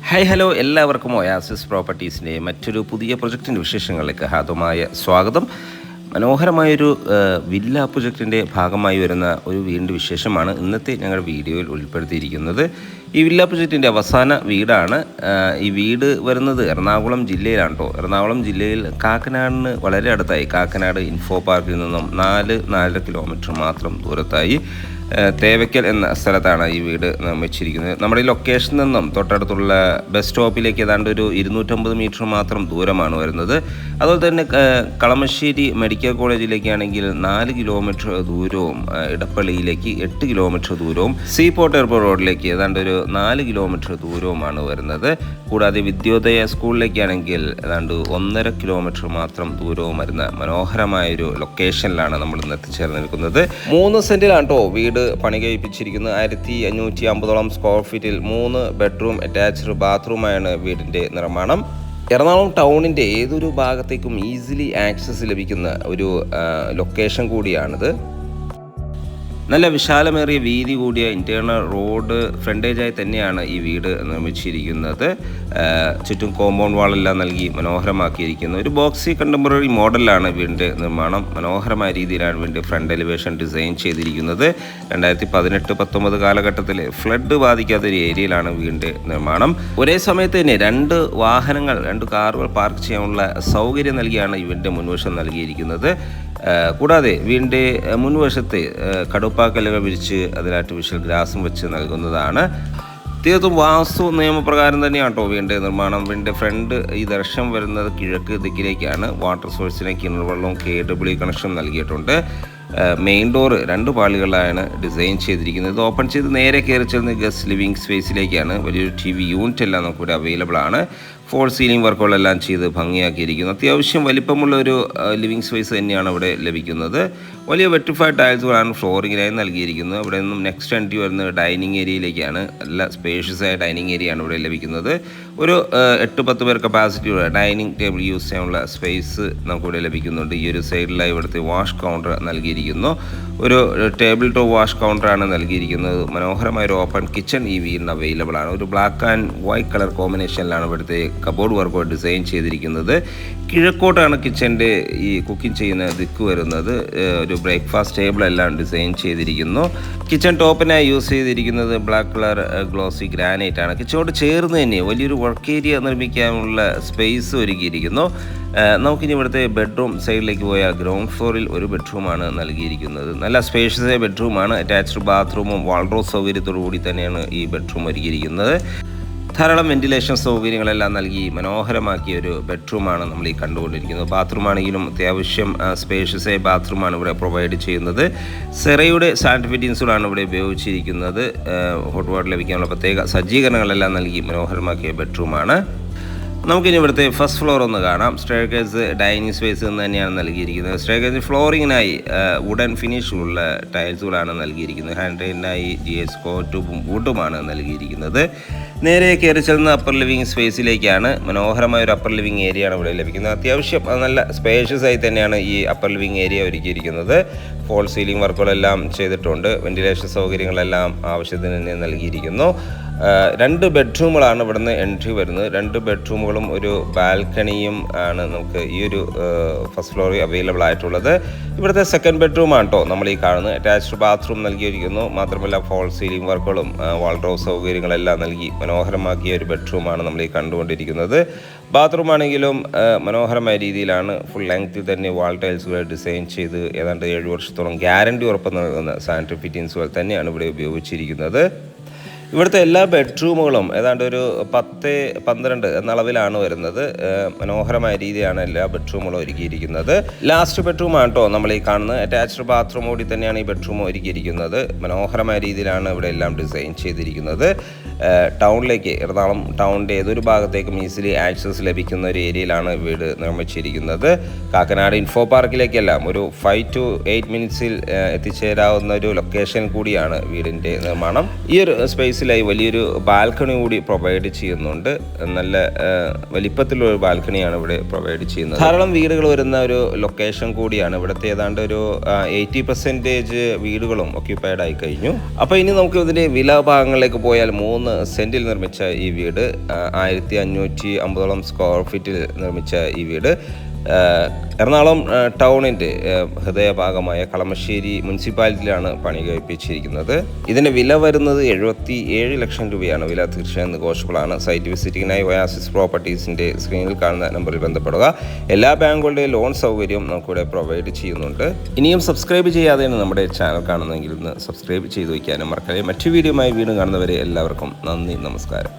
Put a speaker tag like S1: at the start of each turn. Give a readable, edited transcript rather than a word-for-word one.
S1: Hello എല്ലാവർക്കും oasis പ്രോപ്പർട്ടീസിൻ്റെ മറ്റൊരു പുതിയ പ്രൊജക്റ്റിൻ്റെ വിശേഷങ്ങളിലേക്ക് ഹാർദമായ സ്വാഗതം. മനോഹരമായൊരു വില്ല പ്രൊജക്റ്റിൻ്റെ ഭാഗമായി വരുന്ന ഒരു വീടിൻ്റെ വിശേഷമാണ് ഇന്നത്തെ ഞങ്ങളുടെ വീഡിയോയിൽ ഉൾപ്പെടുത്തിയിരിക്കുന്നത്. ഈ വില്ല പ്രൊജക്റ്റിൻ്റെ അവസാന വീടാണ്. ഈ വീട് വരുന്നത് എറണാകുളം ജില്ലയിലാണ് കേട്ടോ. എറണാകുളം ജില്ലയിൽ കാക്കനാടിന് വളരെ അടുത്തായി, കാക്കനാട് ഇൻഫോ പാർക്കിൽ നിന്നും 4-4.5 കിലോമീറ്റർ മാത്രം ദൂരത്തായി തേവയ്ക്കൽ എന്ന സ്ഥലത്താണ് ഈ വീട് നിർമ്മിച്ചിരിക്കുന്നത്. നമ്മുടെ ഈ ലൊക്കേഷനിൽ നിന്നും തൊട്ടടുത്തുള്ള ബസ് സ്റ്റോപ്പിലേക്ക് ഏതാണ്ട് ഒരു 250 മീറ്റർ മാത്രം ദൂരമാണ് വരുന്നത്. അതുപോലെ തന്നെ കളമശ്ശേരി മെഡിക്കൽ കോളേജിലേക്കാണെങ്കിൽ 4 കിലോമീറ്റർ ദൂരവും, ഇടപ്പള്ളിയിലേക്ക് 8 കിലോമീറ്റർ ദൂരവും, സീപോർട്ട് എയർപോർട്ട് റോഡിലേക്ക് ഏതാണ്ട് ഒരു 4 കിലോമീറ്റർ ദൂരവുമാണ് വരുന്നത്. കൂടാതെ വിദ്യോദയ സ്കൂളിലേക്കാണെങ്കിൽ ഏതാണ്ട് 1.5 കിലോമീറ്റർ മാത്രം ദൂരവും വരുന്ന മനോഹരമായൊരു ലൊക്കേഷനിലാണ് നമ്മൾ ഇന്ന് എത്തിച്ചേർന്ന് നിൽക്കുന്നത്. 3 സെൻറ്റിലാണ് കേട്ടോ വീട് പണി കഴിപ്പിച്ചിരിക്കുന്നത്. 1550 സ്ക്വയർ ഫീറ്റിൽ 3 ബെഡ്റൂം അറ്റാച്ച്ഡ് ബാത്റൂമാണ് വീടിൻ്റെ നിർമ്മാണം. എറണാകുളം ടൗണിൻ്റെ ഏതൊരു ഭാഗത്തേക്കും ഈസിലി ആക്സസ് ലഭിക്കുന്ന ഒരു ലൊക്കേഷൻ കൂടിയാണിത്. നല്ല വിശാലമേറിയ വീതി കൂടിയ ഇൻറ്റേർണൽ റോഡ് ഫ്രണ്ടേജായി തന്നെയാണ് ഈ വീട് നിർമ്മിച്ചിരിക്കുന്നത്. ചുറ്റും കോമ്പൗണ്ട് വാളെല്ലാം നൽകി മനോഹരമാക്കിയിരിക്കുന്നു. ഒരു ബോക്സി കണ്ടംപററി മോഡലിലാണ് വീടിൻ്റെ നിർമ്മാണം. മനോഹരമായ രീതിയിലാണ് വീടിൻ്റെ ഫ്രണ്ട് എലിവേഷൻ ഡിസൈൻ ചെയ്തിരിക്കുന്നത്. 2018-19 കാലഘട്ടത്തിൽ ഫ്ലഡ് ബാധിക്കാത്തൊരു ഏരിയയിലാണ് വീടിൻ്റെ നിർമ്മാണം. ഒരേ സമയത്ത് തന്നെ 2 കാറുകൾ പാർക്ക് ചെയ്യാനുള്ള സൗകര്യം നൽകിയാണ് ഈ വീടിൻ്റെ മുൻവശം നൽകിയിരിക്കുന്നത്. കൂടാതെ വീടിൻ്റെ മുൻവശത്ത് കടുപ്പാക്കല്ലുകൾ വിരിച്ച് അതിൽ ആർട്ടിഫിഷ്യൽ ഗ്രാസും വെച്ച് നൽകുന്നതാണ്. തീർത്തും വാസ്തു നിയമപ്രകാരം തന്നെയാണ് കേട്ടോ വീടിൻ്റെ നിർമ്മാണം. വീടിൻ്റെ ഫ്രണ്ട് ഈ ദർശനം വരുന്നത് കിഴക്ക് ദിക്കിലേക്കാണ്. വാട്ടർ സോഴ്സിന് കിണർ വെള്ളവും KW കണക്ഷൻ നൽകിയിട്ടുണ്ട്. മെയിൻ ഡോറ് 2 പാളികളാണ് ഡിസൈൻ ചെയ്തിരിക്കുന്നത്. ഇത് ഓപ്പൺ ചെയ്ത് നേരെ കയറി ചെന്ന് ഗസ്റ്റ് ലിവിങ് സ്പേസിലേക്കാണ്. വലിയൊരു TV യൂണിറ്റ് എല്ലാം നമുക്കിവിടെ അവൈലബിൾ ആണ്. ഫോൾ സീലിംഗ് വർക്കുകളെല്ലാം ചെയ്ത് ഭംഗിയാക്കിയിരിക്കുന്നു. അത്യാവശ്യം വലിപ്പമുള്ള ഒരു ലിവിങ് സ്പേസ് തന്നെയാണ് ഇവിടെ ലഭിക്കുന്നത്. വലിയ വെട്രിഫൈഡ് ടൈൽസുകളാണ് ഫ്ലോറിങ്ങിനായി നൽകിയിരിക്കുന്നത്. ഇവിടെ നിന്നും നെക്സ്റ്റ് എൻട്രി വരുന്നത് ഡൈനിങ് ഏരിയയിലേക്കാണ്. നല്ല സ്പേഷ്യസ് ആയ ഡൈനിങ് ഏരിയയാണ് ഇവിടെ ലഭിക്കുന്നത്. ഒരു 8-10 പേർ കപ്പാസിറ്റിയുള്ള ഡൈനിങ് ടേബിൾ യൂസ് ചെയ്യാനുള്ള സ്പേസ് നമുക്കിവിടെ ലഭിക്കുന്നുണ്ട്. ഈ ഒരു സൈഡിലായി ഇവിടുത്തെ വാഷ് കൗണ്ടർ നൽകിയിരിക്കുന്നു. ഒരു ടേബിൾ ടോപ്പ് വാഷ് കൗണ്ടറാണ് നൽകിയിരിക്കുന്നത്. മനോഹരമായ ഒരു ഓപ്പൺ കിച്ചൺ ഈ വീടിന് അവൈലബിൾ ആണ്. ഒരു ബ്ലാക്ക് ആൻഡ് വൈറ്റ് കളർ കോമ്പിനേഷനിലാണ് ഇവിടുത്തെ കബോർഡ് വർക്ക് ഡിസൈൻ ചെയ്തിരിക്കുന്നത്. കിഴക്കോട്ടാണ് കിച്ചൻ്റെ ഈ കുക്കിംഗ് ചെയ്യുന്ന ദിക്ക് വരുന്നത്. ഒരു ബ്രേക്ക്ഫാസ്റ്റ് ടേബിൾ എല്ലാം ഡിസൈൻ ചെയ്തിരിക്കുന്നു. കിച്ചൺ ടോപ്പിനായി യൂസ് ചെയ്തിരിക്കുന്നത് ബ്ലാക്ക് കളർ ഗ്ലോസി ഗ്രാനൈറ്റ് ആണ്. കിച്ചണോട് ചേർന്ന് തന്നെ വലിയൊരു വർക്ക് ഏരിയ നിർമ്മിക്കാനുള്ള സ്പേസ് ഒരുക്കിയിരിക്കുന്നു. നമുക്കിനി ഇവിടുത്തെ ബെഡ്റൂം സൈഡിലേക്ക് പോയാൽ ഗ്രൗണ്ട് ഫ്ലോറിൽ ഒരു ബെഡ്റൂമാണ് നൽകിയിരിക്കുന്നത്. നല്ല സ്പേഷ്യസ് ആയ ബെഡ്റൂമാണ്. അറ്റാച്ച്ഡ് ബാത്റൂമും വാൾഡ്രോബ് സൗകര്യത്തോടു കൂടി തന്നെയാണ് ഈ ബെഡ്റൂം ഒരുക്കിയിരിക്കുന്നത്. ധാരാളം വെന്റിലേഷൻ സൗകര്യങ്ങളെല്ലാം നൽകി മനോഹരമാക്കിയ ഒരു ബെഡ്റൂമാണ് നമ്മൾ ഈ കണ്ടുകൊണ്ടിരിക്കുന്നത്. ബാത്റൂമാണെങ്കിലും അത്യാവശ്യം സ്പേഷ്യസ് ആയ ബാത്റൂമാണ് ഇവിടെ പ്രൊവൈഡ് ചെയ്യുന്നത്. സെറയുടെ സാനിറ്ററി ഫിറ്റിംഗ്സുകളാണ് ഇവിടെ ഉപയോഗിച്ചിരിക്കുന്നത്. ഹോട്ട് വാട്ടർ ലഭിക്കാനുള്ള പ്രത്യേക സജ്ജീകരണങ്ങളെല്ലാം നൽകി മനോഹരമാക്കിയ ബെഡ്റൂമാണ്. നമുക്കിനി ഇവിടുത്തെ ഫസ്റ്റ് ഫ്ലോർ ഒന്ന് കാണാം. സ്റ്റെയർകേസ് ഡൈനിങ് സ്പേസ് എന്ന് തന്നെയാണ് നൽകിയിരിക്കുന്നത്. സ്റ്റെയർകേസ് ഫ്ലോറിങ്ങിനായി വുഡൻ ഫിനിഷുള്ള ടൈൽസുകളാണ് നൽകിയിരിക്കുന്നത്. ഹാൻഡ് റെയിലിനായി GS കോട്ടും വുഡുമാണ് നൽകിയിരിക്കുന്നത്. നേരെ കയറി ചെല്ലുന്ന അപ്പർ ലിവിങ് സ്പേസിലേക്കാണ്. മനോഹരമായ ഒരു അപ്പർ ലിവിങ് ഏരിയയാണ് ഇവിടെ ലഭിക്കുന്നത്. അത്യാവശ്യം നല്ല സ്പേഷ്യസ് ആയി തന്നെയാണ് ഈ അപ്പർ ലിവിങ് ഏരിയ ഒരുക്കിയിരിക്കുന്നത്. ഫോൾ സീലിംഗ് വർക്കുകളെല്ലാം ചെയ്തിട്ടുണ്ട്. വെന്റിലേഷൻ സൗകര്യങ്ങളെല്ലാം ആവശ്യത്തിന് തന്നെ നൽകിയിരിക്കുന്നു. 2 ബെഡ്റൂമുകളാണ് ഇവിടുന്ന് എൻട്രി വരുന്നത്. 2 ബെഡ്റൂമുകളും ഒരു ബാൽക്കണിയും ആണ് നമുക്ക് ഈ ഒരു ഫസ്റ്റ് ഫ്ലോറിൽ അവൈലബിൾ ആയിട്ടുള്ളത്. ഇവിടുത്തെ സെക്കൻഡ് ബെഡ്റൂമാണ് കേട്ടോ നമ്മൾ ഈ കാണുന്നത്. അറ്റാച്ച്ഡ് ബാത്റൂം നൽകിയിരിക്കുന്നു. മാത്രമല്ല ഫോൾ സീലിംഗ് വർക്കുകളും വാൾഡ്രോബ് സൗകര്യങ്ങളെല്ലാം നൽകി മനോഹരമാക്കിയ ഒരു ബെഡ്റൂമാണ് നമ്മൾ ഈ കണ്ടുകൊണ്ടിരിക്കുന്നത്. ബാത്റൂം ആണെങ്കിലും മനോഹരമായ രീതിയിലാണ് ഫുൾ ലെങ്ത്തിൽ തന്നെ വാൾ ടൈൽസുകൾ ഡിസൈൻ ചെയ്ത് ഏതാണ്ട് 7 വർഷത്തോളം ഗ്യാരണ്ടി ഉറപ്പ് നൽകുന്ന സാനിറ്ററി ഫിറ്റിംഗ്സുകൾ തന്നെയാണ് ഇവിടെ ഉപയോഗിച്ചിരിക്കുന്നത്. ഇവിടുത്തെ എല്ലാ ബെഡ്റൂമുകളും ഏതാണ്ട് ഒരു 10-12 എന്ന അളവിലാണ് വരുന്നത്. മനോഹരമായ രീതിയാണ് എല്ലാ ബെഡ്റൂമുകളും ഒരുക്കിയിരിക്കുന്നത്. ലാസ്റ്റ് ബെഡ്റൂമാണ് കേട്ടോ നമ്മൾ ഈ കാണുന്നത്. അറ്റാച്ച്ഡ് ബാത്റൂം കൂടി തന്നെയാണ് ഈ ബെഡ്റൂം ഒരുക്കിയിരിക്കുന്നത്. മനോഹരമായ രീതിയിലാണ് ഇവിടെ എല്ലാം ഡിസൈൻ ചെയ്തിരിക്കുന്നത്. ടൗണിലേക്ക്, എറണാകുളം ടൗണിൻ്റെ ഏതൊരു ഭാഗത്തേക്കും ഈസിലി ആക്സസ് ലഭിക്കുന്ന ഒരു ഏരിയയിലാണ് വീട് നിർമ്മിച്ചിരിക്കുന്നത്. കാക്കനാട് ഇൻഫോ പാർക്കിലേക്കെല്ലാം ഒരു 5 to 8 മിനിറ്റ്സിൽ എത്തിച്ചേരാവുന്ന ഒരു ലൊക്കേഷൻ കൂടിയാണ് വീടിൻ്റെ നിർമ്മാണം. ഈ ഒരു സ്പേസ് സ്പേസിലായി വലിയൊരു ബാൽക്കണി കൂടി പ്രൊവൈഡ് ചെയ്യുന്നുണ്ട്. നല്ല വലിപ്പത്തിലുള്ള ഒരു ബാൽക്കണിയാണ് ഇവിടെ പ്രൊവൈഡ് ചെയ്യുന്നത്. ധാരാളം വീടുകൾ വരുന്ന ഒരു ലൊക്കേഷൻ കൂടിയാണ്. ഇവിടുത്തെ ഏതാണ്ട് ഒരു 80% വീടുകളും ഒക്യുപ്പൈഡ് ആയി കഴിഞ്ഞു. അപ്പോൾ ഇനി നമുക്ക് ഇതിൻ്റെ വില ഭാഗങ്ങളിലേക്ക് പോയാൽ 3 3 സെൻറ്റിൽ നിർമ്മിച്ച ഈ വീട് 1550 സ്ക്വയർ ഫീറ്റിൽ നിർമ്മിച്ച ഈ വീട് എറണാകുളം ടൗണിൻ്റെ ഹൃദയഭാഗമായ കളമശ്ശേരി മുനിസിപ്പാലിറ്റിയിലാണ് പണി കഴിപ്പിച്ചിരിക്കുന്നത്. ഇതിൻ്റെ വില വരുന്നത് 77 ലക്ഷം രൂപയാണ്. വില തീർച്ചയായും നെഗോഷ്യബിളാണ്. സൈറ്റ് വിസിറ്റിങ്ങിനായി ഒയാസിസ് പ്രോപ്പർട്ടീസിൻ്റെ സ്ക്രീനിൽ കാണുന്ന നമ്പറിൽ ബന്ധപ്പെടുക. എല്ലാ ബാങ്കുകളുടെയും ലോൺ സൗകര്യം നമുക്കിവിടെ പ്രൊവൈഡ് ചെയ്യുന്നുണ്ട്. ഇനിയും സബ്സ്ക്രൈബ് ചെയ്യാതെയാണ് നമ്മുടെ ചാനൽ കാണുന്നതെങ്കിൽ ഒന്ന് സബ്സ്ക്രൈബ് ചെയ്ത് വയ്ക്കാനും മറക്കരുത്. മറ്റു വീഡിയോയുമായി വീണ്ടും കാണുന്നവരെ എല്ലാവർക്കും നന്ദി, നമസ്കാരം.